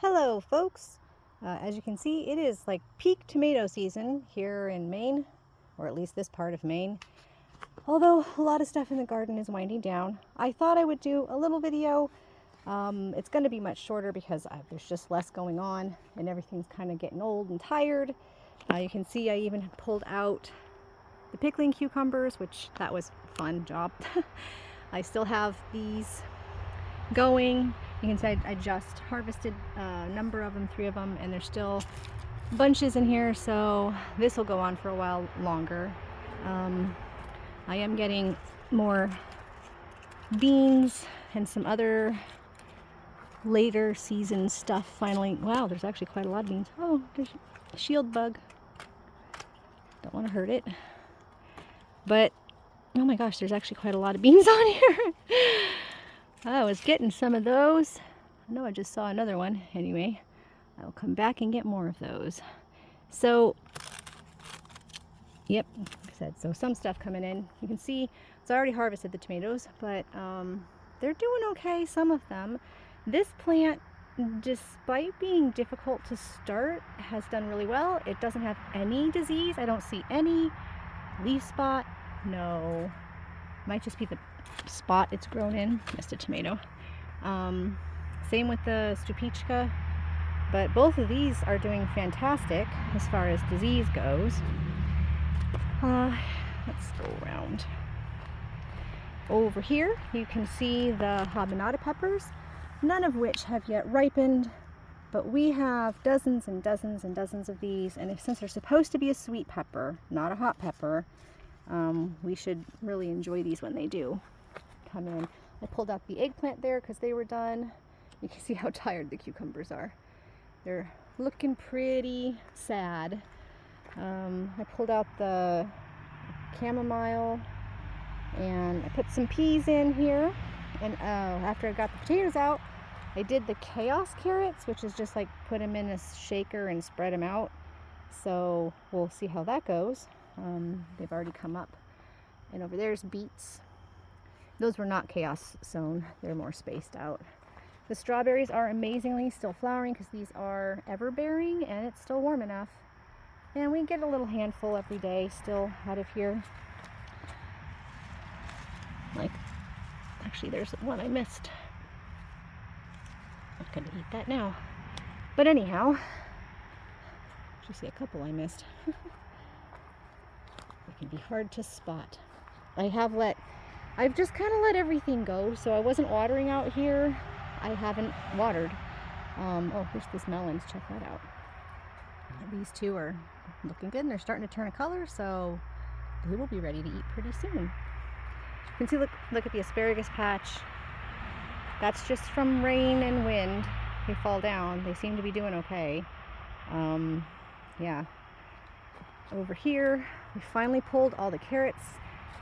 Hello folks! As you can see, it is like peak tomato season here in Maine, or at least this part of Maine. Although a lot of stuff in the garden is winding down, I thought I would do a little video. It's going to be much shorter because there's just less going on and everything's kind of getting old and tired. You can see I even pulled out the pickling cucumbers, which that was a fun job. I still have these going. You can see I just harvested a number of them, 3 of them, and there's still bunches in here, so this will go on for a while longer. I am getting more beans and some other later season stuff finally. Wow, there's actually quite a lot of beans. Oh, there's a shield bug. Don't want to hurt it. But, oh my gosh, there's actually quite a lot of beans on here. I was getting some of those. I know I just saw another one. Anyway, I'll come back and get more of those. So, yep, like I said, so some stuff coming in. You can see, so I already harvested the tomatoes, but they're doing okay, some of them. This plant, despite being difficult to start, has done really well. It doesn't have any disease. I don't see any leaf spot. No, might just be the spot it's grown in. Missed a tomato. Same with the stupichka, but both of these are doing fantastic as far as disease goes. Let's go around. Over here you can see the habanada peppers, none of which have yet ripened, but we have dozens and dozens and dozens of these, and since they're supposed to be a sweet pepper, not a hot pepper, we should really enjoy these when they do come in. I pulled out the eggplant there because they were done. You can see how tired the cucumbers are. They're looking pretty sad. I pulled out the chamomile and I put some peas in here. And after I got the potatoes out, I did the chaos carrots, which is just like put them in a shaker and spread them out. So we'll see how that goes. They've already come up. And over there's beets. Those were not chaos sown. They're more spaced out. The strawberries are amazingly still flowering because these are ever bearing and it's still warm enough. And we get a little handful every day still out of here. Like, actually there's one I missed. I'm gonna eat that now. But anyhow, you see a couple I missed. It can be hard to spot. I've just kind of let everything go, so I wasn't watering out here. I haven't watered. Oh, here's this melons. Check that out. These two are looking good, and they're starting to turn a color, so they will be ready to eat pretty soon. You can see, look at the asparagus patch. That's just from rain and wind. They fall down. They seem to be doing okay. Yeah. Over here, we finally pulled all the carrots.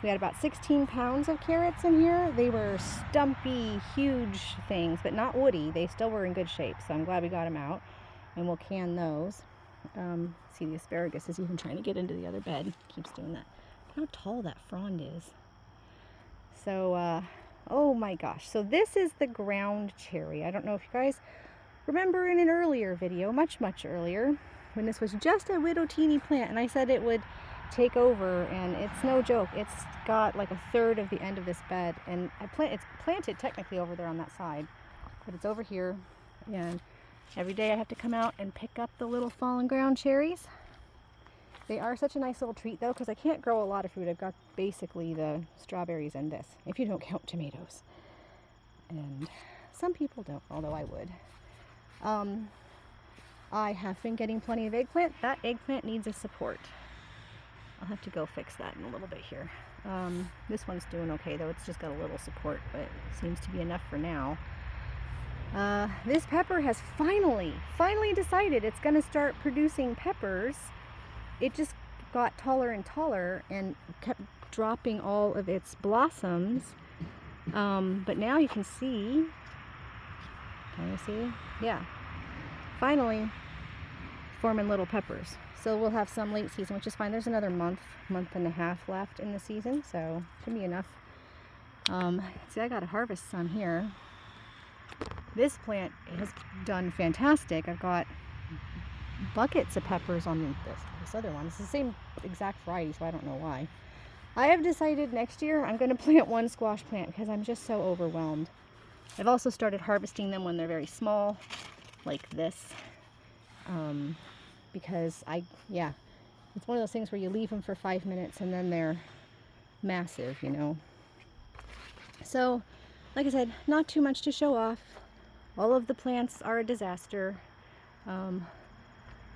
We had about 16 pounds of carrots in here. They were stumpy, huge things, but not woody. They still were in good shape, so I'm glad we got them out. And we'll can those. See, the asparagus is even trying to get into the other bed. Keeps doing that. Look how tall that frond is. So, oh my gosh. So this is the ground cherry. I don't know if you guys remember in an earlier video, much earlier, when this was just a little teeny plant, and I said it would take over, and it's no joke. It's got like a third of the end of this bed, and it's planted technically over there on that side, but it's over here, and every day I have to come out and pick up the little fallen ground cherries. They are such a nice little treat though, because I can't grow a lot of fruit. I've got basically the strawberries and this, if you don't count tomatoes, and some people don't, although I would. I have been getting plenty of eggplant. That eggplant needs a support. I'll have to go fix that in a little bit here. This one's doing okay though. It's just got a little support, but it seems to be enough for now. This pepper has finally decided it's going to start producing peppers. It just got taller and taller and kept dropping all of its blossoms. But now you can see, yeah, finally forming little peppers. So we'll have some late season, which is fine. There's another month and a half left in the season, so it should be enough. See, I got to harvest some here. this plant has done fantastic. I've got buckets of peppers on this other one. It's the same exact variety, so I don't know why. I have decided next year I'm going to plant one squash plant because I'm just so overwhelmed. I've also started harvesting them when they're very small, like this, because it's one of those things where you leave them for 5 minutes and then they're massive, you know. So, like I said, not too much to show off. All of the plants are a disaster.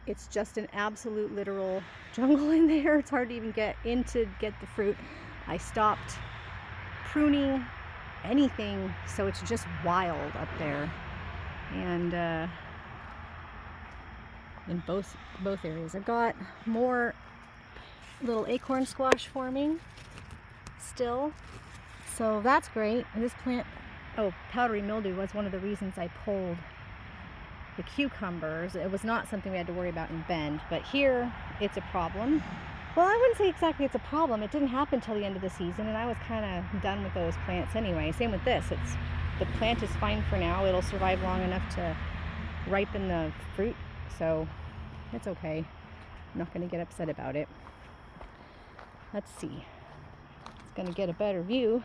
It's just an absolute literal jungle in there. It's hard to even get in to get the fruit. I stopped pruning anything, so it's just wild up there. And in both areas, I've got more little acorn squash forming still, so that's great. And this plant, powdery mildew was one of the reasons I pulled the cucumbers. It was not something we had to worry about in Bend, but here it's a problem. Well, I wouldn't say exactly it's a problem. It didn't happen till the end of the season, and I was kind of done with those plants anyway. Same with this. The plant is fine for now. It'll survive long enough to ripen the fruit, so it's okay. I'm not going to get upset about it. Let's see. It's going to get a better view.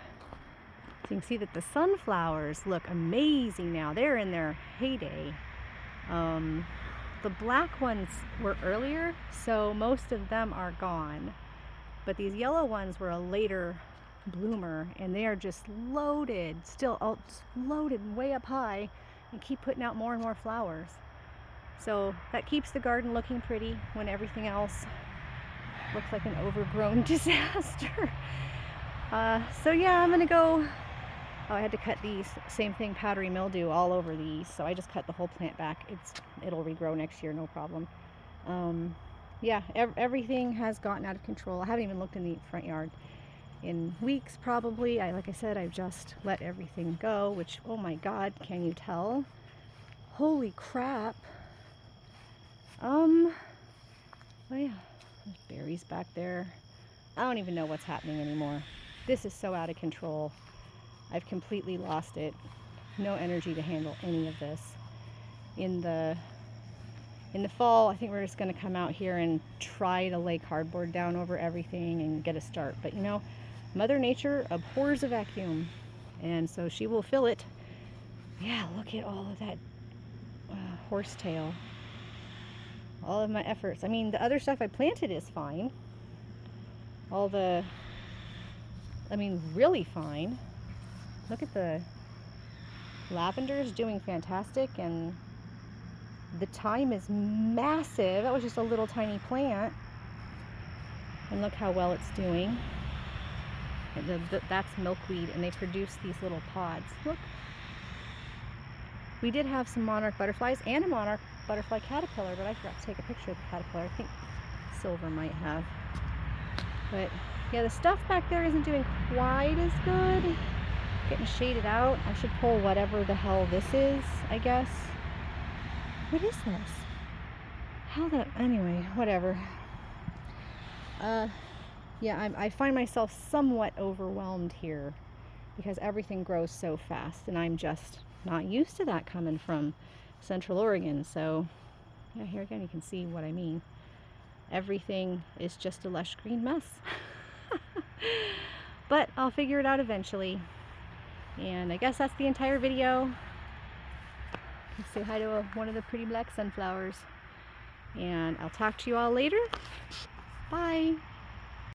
So you can see that the sunflowers look amazing now. They're in their heyday. The black ones were earlier, so most of them are gone. But these yellow ones were a later bloomer, and they are just loaded, still loaded way up high, and keep putting out more and more flowers. So that keeps the garden looking pretty when everything else looks like an overgrown disaster. So yeah, I'm gonna go. Oh, I had to cut these, same thing, powdery mildew all over these, so I just cut the whole plant back. It'll regrow next year, no problem. Yeah, everything has gotten out of control. I haven't even looked in the front yard in weeks, probably. Like I said, I've just let everything go, which, oh my God, can you tell? Holy crap. Oh yeah, there's berries back there. I don't even know what's happening anymore. This is so out of control. I've completely lost it. No energy to handle any of this. In the fall, I think we're just going to come out here and try to lay cardboard down over everything and get a start. But you know, Mother Nature abhors a vacuum, and so she will fill it. Yeah, look at all of that horsetail. All of my efforts. I mean, the other stuff I planted is fine. Really fine. Look at the lavender is doing fantastic, and the thyme is massive. That was just a little tiny plant, and look how well it's doing. And that's milkweed, and they produce these little pods. Look, we did have some monarch butterflies and a monarch butterfly caterpillar, but I forgot to take a picture of the caterpillar. I think Silver might have. But yeah, the stuff back there isn't doing quite as good. Getting shaded out. I should pull whatever the hell this is, I guess. What is this? Anyway, whatever. Yeah, I find myself somewhat overwhelmed here because everything grows so fast, and I'm just not used to that coming from Central Oregon. So yeah, here again you can see what I mean. Everything is just a lush green mess. But I'll figure it out eventually. And I guess that's the entire video. Let's say hi to one of the pretty black sunflowers. And I'll talk to you all later. Bye.